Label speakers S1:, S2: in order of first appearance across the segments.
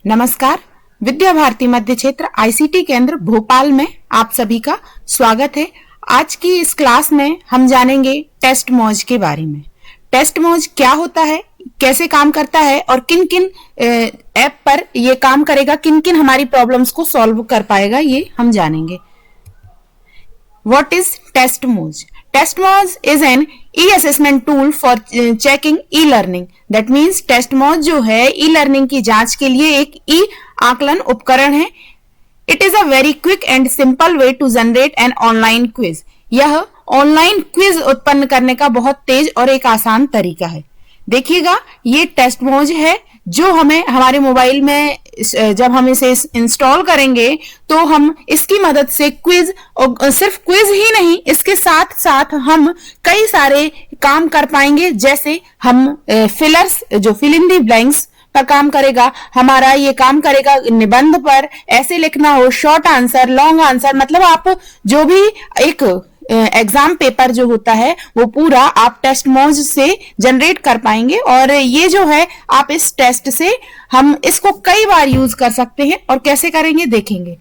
S1: नमस्कार। विद्या भारती मध्य क्षेत्र आईसीटी केंद्र भोपाल में आप सभी का स्वागत है। आज की इस क्लास में हम जानेंगे टेस्ट मौज के बारे में। टेस्ट मौज क्या होता है, कैसे काम करता है और किन किन ऐप पर ये काम करेगा, किन किन हमारी प्रॉब्लम्स को सॉल्व कर पाएगा, ये हम जानेंगे। What is टेस्ट मौज? टेस्ट मौज is an e-assessment tool for checking e-learning. That means test मौज जो है e-learning की जांच के लिए एक आकलन उपकरण है। It is a very quick and simple way to generate an online quiz. यह ऑनलाइन क्विज उत्पन्न करने का बहुत तेज और एक आसान तरीका है। देखिएगा, ये टेस्ट मौज है जो हमें हमारे मोबाइल में जब हम इसे इंस्टॉल करेंगे तो हम इसकी मदद से क्विज, और सिर्फ क्विज ही नहीं, इसके साथ साथ हम कई सारे काम कर पाएंगे। जैसे हम फिलर्स, जो फिल इन द ब्लैंक्स पर काम करेगा, हमारा ये काम करेगा निबंध पर, ऐसे लिखना हो, शॉर्ट आंसर, लॉन्ग आंसर, मतलब आप जो भी एक एग्जाम पेपर जो होता है वो पूरा आप टेस्ट मौज से जनरेट कर पाएंगे। और ये जो है आप इस टेस्ट से हम इसको कई बार यूज कर सकते हैं। और कैसे करेंगे देखेंगे।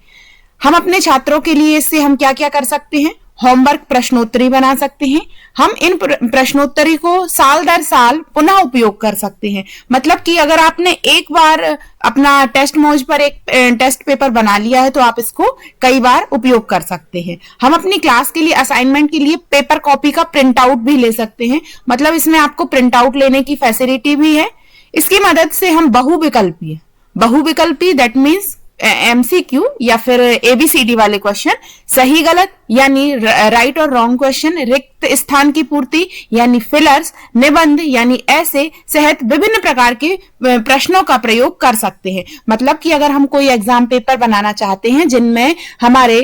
S1: हम अपने छात्रों के लिए इससे हम क्या क्या कर सकते हैं। होमवर्क प्रश्नोत्तरी बना सकते हैं। हम इन प्रश्नोत्तरी को साल दर साल पुनः उपयोग कर सकते हैं। मतलब कि अगर आपने एक बार अपना टेस्ट मौज पर एक टेस्ट पेपर बना लिया है तो आप इसको कई बार उपयोग कर सकते हैं। हम अपनी क्लास के लिए, असाइनमेंट के लिए पेपर कॉपी का प्रिंट आउट भी ले सकते हैं। मतलब इसमें आपको प्रिंट आउट लेने की फैसिलिटी भी है। इसकी मदद से हम बहुविकल्पी दैट मीन्स एमसीक्यू या फिर एबीसीडी वाले क्वेश्चन, सही गलत यानी राइट और रॉन्ग क्वेश्चन, रिक्त स्थान की पूर्ति यानी फिलर्स, निबंध यानी ऐसे सहित विभिन्न प्रकार के प्रश्नों का प्रयोग कर सकते हैं। मतलब कि अगर हम कोई एग्जाम पेपर बनाना चाहते हैं जिनमें हमारे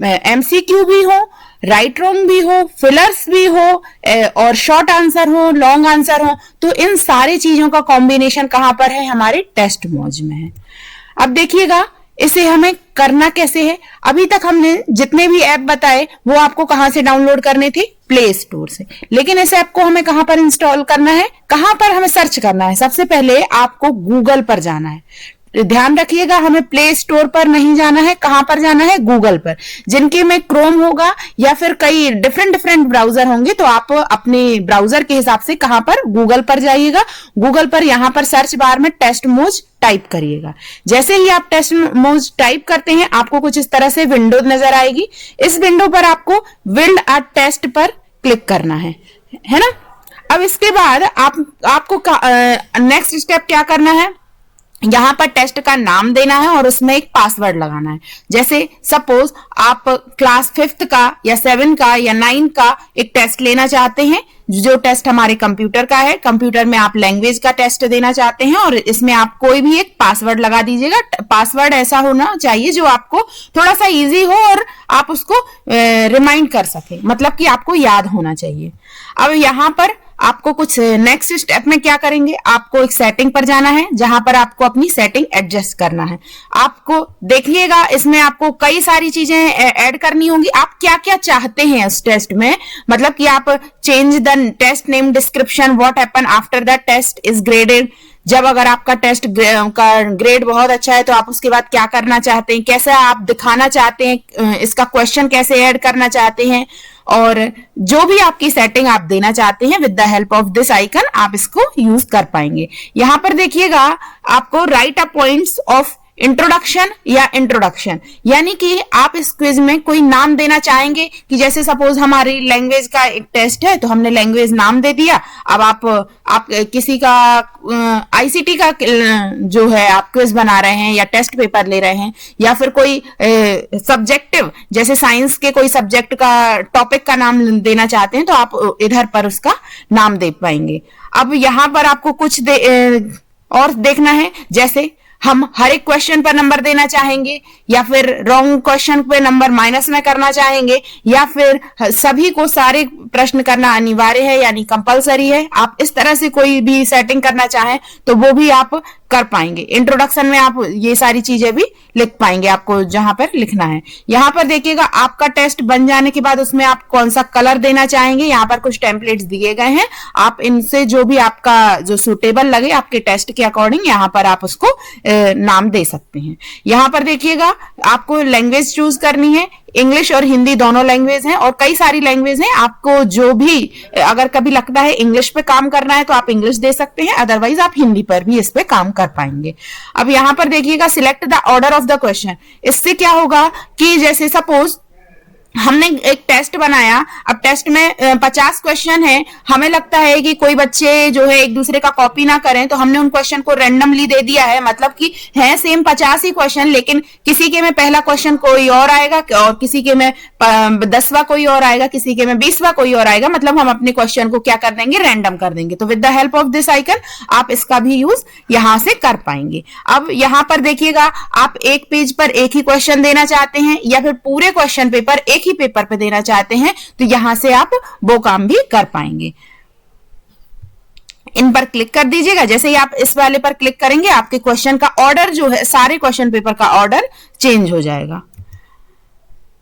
S1: एमसीक्यू भी हो, राइट रॉन्ग भी हो, फिलर्स भी हो और शॉर्ट आंसर हो, लॉन्ग आंसर हो, तो इन सारी चीजों का कॉम्बिनेशन कहां पर है, हमारे टेस्ट मौज में है। अब देखिएगा इसे हमें करना कैसे है। अभी तक हमने जितने भी ऐप बताए वो आपको कहां से डाउनलोड करने थे, प्ले स्टोर से। लेकिन इस ऐप को हमें कहां पर इंस्टॉल करना है, कहां पर हमें सर्च करना है। सबसे पहले आपको गूगल पर जाना है। ध्यान रखिएगा, हमें प्ले स्टोर पर नहीं जाना है, कहां पर जाना है, गूगल पर। जिनके में क्रोम होगा या फिर कई डिफरेंट ब्राउजर होंगे तो आप अपने ब्राउजर के हिसाब से कहां पर, गूगल पर जाइएगा। गूगल पर यहां पर सर्च बार में टेस्ट मौज टाइप करिएगा। जैसे ही आप टेस्ट मौज टाइप करते हैं आपको कुछ इस तरह से विंडो नजर आएगी। इस विंडो पर आपको बिल्ड अ टेस्ट पर क्लिक करना है ना। अब इसके बाद आपको नेक्स्ट स्टेप क्या करना है, यहां पर टेस्ट का नाम देना है और उसमें एक पासवर्ड लगाना है। जैसे सपोज आप क्लास 5th का या 7 का या 9 का एक टेस्ट लेना चाहते हैं, जो टेस्ट हमारे कंप्यूटर का है। कंप्यूटर में आप लैंग्वेज का टेस्ट देना चाहते हैं और इसमें आप कोई भी एक पासवर्ड लगा दीजिएगा। पासवर्ड ऐसा होना चाहिए जो आपको थोड़ा सा इजी हो और आप उसको रिमाइंड कर सके, मतलब कि आपको याद होना चाहिए। अब यहां पर आपको कुछ नेक्स्ट स्टेप में क्या करेंगे, आपको एक सेटिंग पर जाना है जहां पर आपको अपनी सेटिंग एडजस्ट करना है। आपको देखिएगा इसमें आपको कई सारी चीजें ऐड करनी होंगी। आप क्या क्या चाहते हैं इस टेस्ट में, मतलब कि आप change the test name, description, what happen after the test is graded. जब अगर आपका टेस्ट का ग्रेड बहुत अच्छा है तो आप उसके बाद क्या करना चाहते हैं, कैसे आप दिखाना चाहते हैं, इसका क्वेश्चन कैसे ऐड करना चाहते हैं, और जो भी आपकी सेटिंग आप देना चाहते हैं with the help of this icon आप इसको यूज कर पाएंगे। यहां पर देखिएगा आपको right a points of introduction या इंट्रोडक्शन, यानी कि आप इस क्विज में कोई नाम देना चाहेंगे कि जैसे सपोज हमारी लैंग्वेज का एक टेस्ट है तो हमने लैंग्वेज नाम दे दिया। अब आप किसी का आईसीटी का जो है आप क्विज बना रहे हैं या टेस्ट पेपर ले रहे हैं, या फिर कोई सब्जेक्टिव जैसे साइंस के कोई सब्जेक्ट का टॉपिक का नाम देना चाहते हैं तो आप इधर पर उसका नाम दे पाएंगे। अब यहां पर आपको कुछ और देखना है, जैसे हम हर एक क्वेश्चन पर नंबर देना चाहेंगे या फिर रॉन्ग क्वेश्चन पे नंबर माइनस में करना चाहेंगे, या फिर सभी को सारे प्रश्न करना अनिवार्य है यानी कंपलसरी है। आप इस तरह से कोई भी सेटिंग करना चाहें तो वो भी आप कर पाएंगे। इंट्रोडक्शन में आप ये सारी चीजें भी लिख पाएंगे, आपको जहां पर लिखना है। यहाँ पर देखिएगा आपका टेस्ट बन जाने के बाद उसमें आप कौन सा कलर देना चाहेंगे, यहाँ पर कुछ टेम्पलेट्स दिए गए हैं, आप इनसे जो भी आपका जो सुटेबल लगे आपके टेस्ट के अकॉर्डिंग यहाँ पर आप उसको नाम दे सकते हैं। यहाँ पर देखिएगा आपको लैंग्वेज चूज करनी है, इंग्लिश और हिंदी दोनों लैंग्वेज हैं, और कई सारी लैंग्वेज हैं। आपको जो भी अगर कभी लगता है इंग्लिश पे काम करना है तो आप इंग्लिश दे सकते हैं, अदरवाइज आप हिंदी पर भी इस पे काम कर पाएंगे। अब यहाँ पर देखिएगा select the order of the question. इससे क्या होगा कि जैसे सपोज हमने एक टेस्ट बनाया, अब टेस्ट में 50 क्वेश्चन है, हमें लगता है कि कोई बच्चे जो है एक दूसरे का कॉपी ना करें, तो हमने उन क्वेश्चन को रैंडमली दे दिया है, मतलब कि है सेम 50 ही क्वेश्चन, लेकिन किसी के में पहला क्वेश्चन कोई और आएगा और किसी के में 10वां कोई और आएगा, किसी के में 20वां कोई और आएगा, मतलब हम अपने क्वेश्चन को क्या कर देंगे, रैंडम कर देंगे। तो with the help of this icon आप इसका भी यूज यहां से कर पाएंगे। अब यहां पर देखिएगा आप एक पेज पर एक ही क्वेश्चन देना चाहते हैं या फिर पूरे क्वेश्चन पेपर एक ही पेपर पे देना चाहते हैं, तो यहां से आप वो काम भी कर पाएंगे। इन पर क्लिक कर दीजिएगा। जैसे ही आप इस वाले पर क्लिक करेंगे आपके क्वेश्चन का ऑर्डर जो है, सारे क्वेश्चन पेपर का ऑर्डर चेंज हो जाएगा।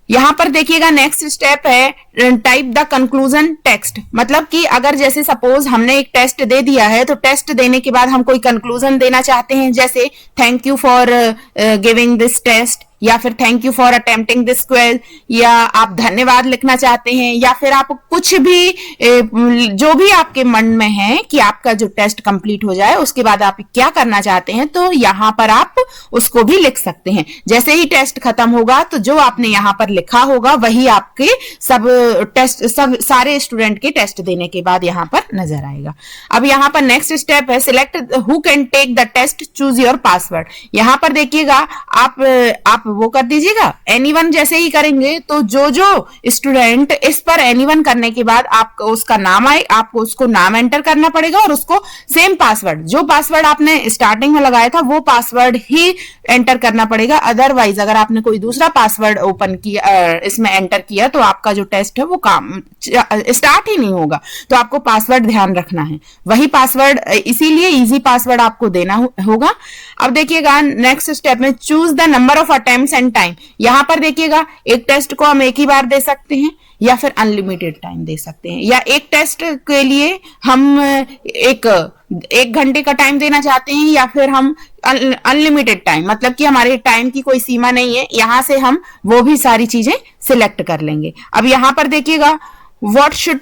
S1: यहां पर देखिएगा नेक्स्ट स्टेप है टाइप द कंक्लूजन टेक्स्ट, मतलब कि अगर जैसे सपोज हमने एक टेस्ट दे दिया है, तो टेस्ट देने के बाद हम कोई कंक्लूजन देना चाहते हैं, जैसे thank you for giving this test, या फिर thank you for attempting this quiz, या आप धन्यवाद लिखना चाहते हैं, या फिर आप कुछ भी जो भी आपके मन में है कि आपका जो टेस्ट कंप्लीट हो जाए उसके बाद आप क्या करना चाहते हैं, तो यहां पर आप उसको भी लिख सकते हैं। जैसे ही टेस्ट खत्म होगा तो जो आपने यहां पर लिखा होगा वही आपके सब टेस्ट, सब सारे स्टूडेंट के टेस्ट देने के बाद यहां पर नजर आएगा। अब यहां पर नेक्स्ट स्टेप है select who can take the test, choose your password. यहां पर देखिएगा आप वो कर दीजिएगा एनीवन। जैसे ही करेंगे तो जो जो स्टूडेंट इस पर एनीवन करने के बाद आपको उसका नाम आए, आपको उसको नाम एंटर करना पड़ेगा और उसको सेम पासवर्ड, जो पासवर्ड आपने स्टार्टिंग में लगाया था वो पासवर्ड ही एंटर करना पड़ेगा। अदरवाइज अगर आपने कोई दूसरा पासवर्ड ओपन किया, इसमें एंटर किया, तो आपका जो टेस्ट है वो काम स्टार्ट ही नहीं होगा। तो आपको पासवर्ड ध्यान रखना है, वही पासवर्ड, इसीलिए इजी पासवर्ड आपको देना होगा। अब देखिएगा नेक्स्ट स्टेप में choose the number of attempts and time. यहां पर देखिएगा एक टेस्ट को हम एक ही बार दे सकते हैं या फिर अनलिमिटेड टाइम दे सकते हैं, या एक टेस्ट के लिए हम एक घंटे का टाइम देना चाहते हैं, या फिर हम अनलिमिटेड टाइम, मतलब कि हमारे टाइम की कोई सीमा नहीं है। यहां से हम वो भी सारी चीजें सिलेक्ट कर लेंगे। अब यहां पर देखिएगा what should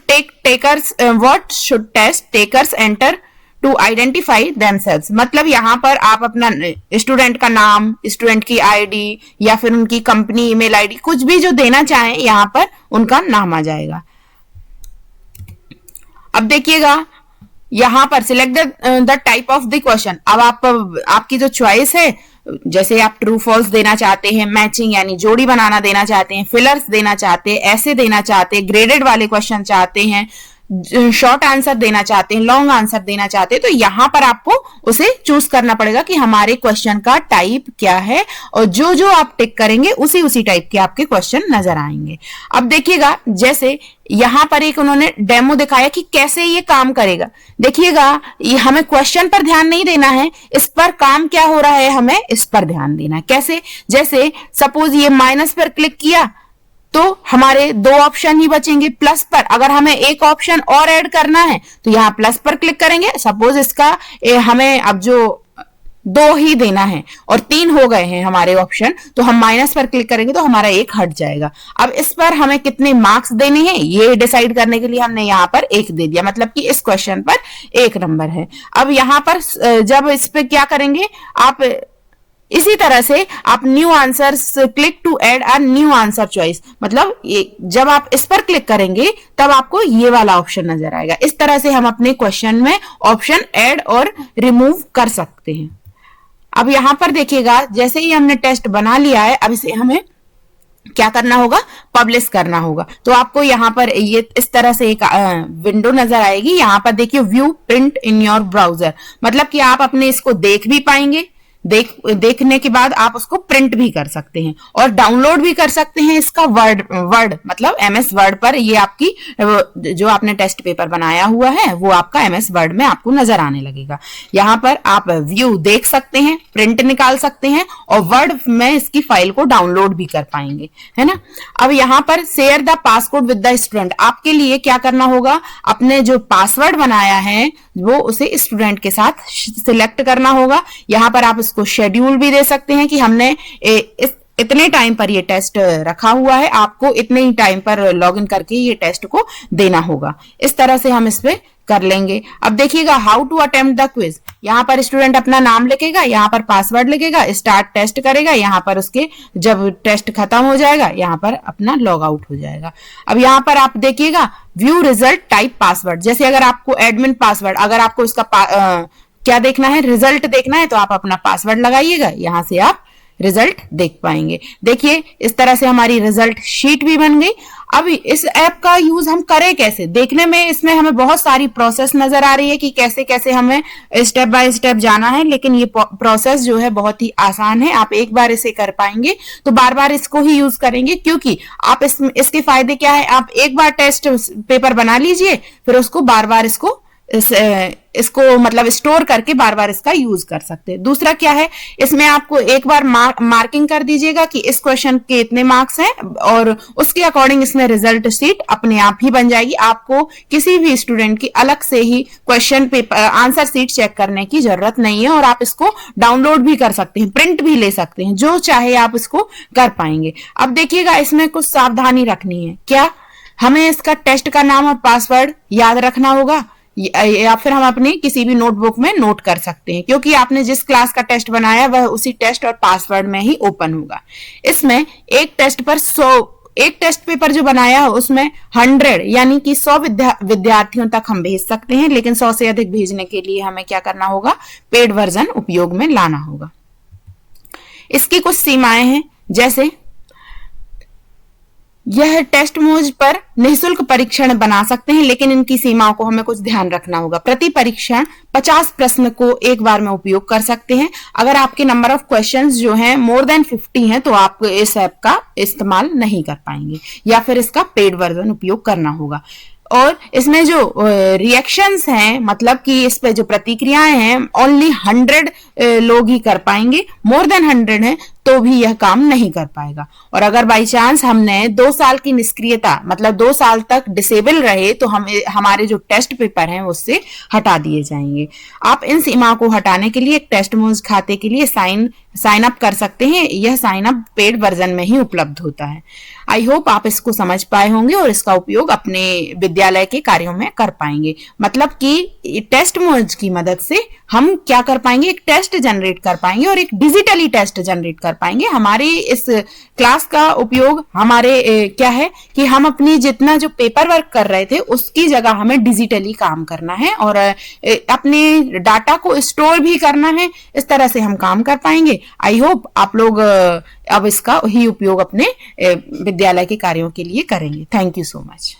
S1: test takers enter to identify themselves, मतलब यहां पर आप अपना स्टूडेंट का नाम, स्टूडेंट की आईडी या फिर उनकी कंपनी ईमेल आईडी, कुछ भी जो देना चाहें यहां पर उनका नाम आ जाएगा। अब देखिएगा यहां पर select the type of the question. अब आपकी जो चॉइस है, जैसे आप ट्रू फॉल्स देना चाहते हैं, मैचिंग यानी जोड़ी बनाना देना चाहते हैं, फिलर्स देना चाहते हैं, ऐसे देना चाहते हैं, ग्रेडेड वाले क्वेश्चन चाहते हैं, शॉर्ट आंसर देना चाहते हैं, लॉन्ग आंसर देना चाहते हैं, तो यहां पर आपको उसे चूज करना पड़ेगा कि हमारे क्वेश्चन का टाइप क्या है, और जो जो आप टिक करेंगे उसी टाइप के आपके क्वेश्चन नजर आएंगे। अब देखिएगा जैसे यहां पर एक उन्होंने डेमो दिखाया कि कैसे ये काम करेगा। देखिएगा ये हमें क्वेश्चन पर ध्यान नहीं देना है, इस पर काम क्या हो रहा है हमें इस पर ध्यान देना है। कैसे, जैसे सपोज ये माइनस पर क्लिक किया तो हमारे दो ऑप्शन ही बचेंगे। प्लस पर अगर हमें एक ऑप्शन और ऐड करना है तो यहाँ प्लस पर क्लिक करेंगे। सपोज इसका हमें अब जो 2 ही देना है और 3 हो गए हैं हमारे ऑप्शन, तो हम माइनस पर क्लिक करेंगे तो हमारा 1 हट जाएगा। अब इस पर हमें कितने मार्क्स देने हैं ये डिसाइड करने के लिए हमने यहाँ पर 1 दे दिया, मतलब कि इस क्वेश्चन पर 1 नंबर है। अब यहाँ पर जब इस पे क्या करेंगे आप, इसी तरह से आप new answers click to add a new answer choice, मतलब जब आप इस पर क्लिक करेंगे तब आपको ये वाला ऑप्शन नजर आएगा। इस तरह से हम अपने क्वेश्चन में ऑप्शन ऐड और रिमूव कर सकते हैं। अब यहां पर देखिएगा जैसे ही हमने टेस्ट बना लिया है, अब इसे हमें क्या करना होगा, पब्लिश करना होगा। तो आपको यहाँ पर ये इस तरह से एक विंडो नजर आएगी। यहाँ पर देखिए view print in your browser, मतलब कि आप अपने इसको देख भी पाएंगे, देखने के बाद आप उसको प्रिंट भी कर सकते हैं और डाउनलोड भी कर सकते हैं इसका वर्ड मतलब MS वर्ड पर। ये आपकी जो आपने टेस्ट पेपर बनाया हुआ है वो आपका MS वर्ड में आपको नजर आने लगेगा। यहाँ पर आप व्यू देख सकते हैं, प्रिंट निकाल सकते हैं और वर्ड में इसकी फाइल को डाउनलोड भी कर पाएंगे, है ना। अब यहाँ पर share the passcode with the student, आपके लिए क्या करना होगा, अपने जो पासवर्ड बनाया है वो उसे स्टूडेंट के साथ सिलेक्ट करना होगा। यहाँ पर आप इसको शेड्यूल भी दे सकते हैं कि हमने इतने टाइम पर ये टेस्ट रखा हुआ है, आपको इतने ही टाइम पर लॉगिन करके ये टेस्ट को देना होगा। इस तरह से हम इस पे कर लेंगे। अब देखिएगा how to attempt the quiz, यहाँ पर स्टूडेंट अपना नाम लिखेगा, यहाँ पर पासवर्ड लिखेगा, स्टार्ट टेस्ट करेगा, यहाँ पर उसके जब टेस्ट खत्म हो जाएगा यहाँ पर अपना लॉग आउट हो जाएगा। अब यहाँ पर आप देखिएगा व्यू रिजल्ट टाइप पासवर्ड, जैसे अगर आपको एडमिन पासवर्ड, अगर आपको इसका क्या देखना है, रिजल्ट देखना है, तो आप अपना पासवर्ड लगाइएगा, यहां से आप रिजल्ट देख पाएंगे। देखिए इस तरह से हमारी रिजल्ट शीट भी बन गई। अब इस ऐप का यूज हम करें कैसे, देखने में इसमें हमें बहुत सारी प्रोसेस नजर आ रही है कि कैसे कैसे हमें स्टेप बाय स्टेप जाना है, लेकिन ये प्रोसेस जो है बहुत ही आसान है। आप एक बार इसे कर पाएंगे तो बार बार इसको ही यूज करेंगे, क्योंकि आप इसके फायदे क्या है, आप एक बार टेस्ट पेपर बना लीजिए, फिर उसको बार बार इसको मतलब स्टोर करके बार बार इसका यूज कर सकते हैं। दूसरा क्या है, इसमें आपको एक बार मार्किंग कर दीजिएगा कि इस क्वेश्चन के इतने मार्क्स हैं और उसके अकॉर्डिंग इसमें रिजल्ट शीट अपने आप ही बन जाएगी। आपको किसी भी स्टूडेंट की अलग से ही question paper answer sheet check करने की जरूरत नहीं है और आप इसको डाउनलोड भी कर सकते हैं, प्रिंट भी ले सकते हैं, जो चाहे आप इसको कर पाएंगे। अब देखिएगा इसमें कुछ सावधानी रखनी है। क्या, हमें इसका टेस्ट का नाम और पासवर्ड याद रखना होगा या फिर हम अपनी किसी भी नोटबुक में नोट कर सकते हैं, क्योंकि आपने जिस क्लास का टेस्ट बनाया वह उसी टेस्ट और पासवर्ड में ही ओपन होगा। इसमें एक टेस्ट पर 100, एक टेस्ट पेपर जो बनाया हो उसमें 100 यानी कि 100 विद्यार्थियों तक हम भेज सकते हैं, लेकिन 100 से अधिक भेजने के लिए हमें क्या करना होगा, पेड वर्जन उपयोग में लाना होगा। इसकी कुछ सीमाएं हैं, जैसे यह टेस्ट मोज पर निःशुल्क परीक्षण बना सकते हैं, लेकिन इनकी सीमाओं को हमें कुछ ध्यान रखना होगा। प्रति परीक्षण 50 प्रश्न को एक बार में उपयोग कर सकते हैं। अगर आपके नंबर ऑफ क्वेश्चंस जो हैं मोर देन 50 हैं तो आप इस ऐप का इस्तेमाल नहीं कर पाएंगे या फिर इसका पेड वर्जन उपयोग करना होगा। और इसमें जो रिएक्शंस हैं, मतलब कि इस पे जो प्रतिक्रियाएं हैं, ओनली 100 लोग ही कर पाएंगे, मोर देन 100 है तो भी यह काम नहीं कर पाएगा। और अगर बाई चांस हमने 2 साल की निष्क्रियता मतलब 2 साल तक डिसेबल रहे तो हमारे जो टेस्ट पेपर हैं उससे हटा दिए जाएंगे। आप इन सीमाओं को हटाने के लिए एक टेस्ट मोज खाते के लिए साइन अप कर सकते हैं। यह साइन अप पेड वर्जन में ही उपलब्ध होता है। आई होप आप इसको समझ पाए होंगे और इसका उपयोग अपने विद्यालय के कार्यों में कर पाएंगे। मतलब कि टेस्ट मोज की मदद से हम क्या कर पाएंगे, एक टेस्ट जनरेट कर पाएंगे और एक डिजिटली टेस्ट जनरेट कर पाएंगे। हमारी इस क्लास का उपयोग हमारे क्या है कि हम अपनी जितना जो पेपर वर्क कर रहे थे उसकी जगह हमें डिजिटली काम करना है और अपने डाटा को स्टोर भी करना है। इस तरह से हम काम कर पाएंगे। आई होप आप लोग अब इसका ही उपयोग अपने विद्यालय के कार्यों के लिए करेंगे। Thank you so much.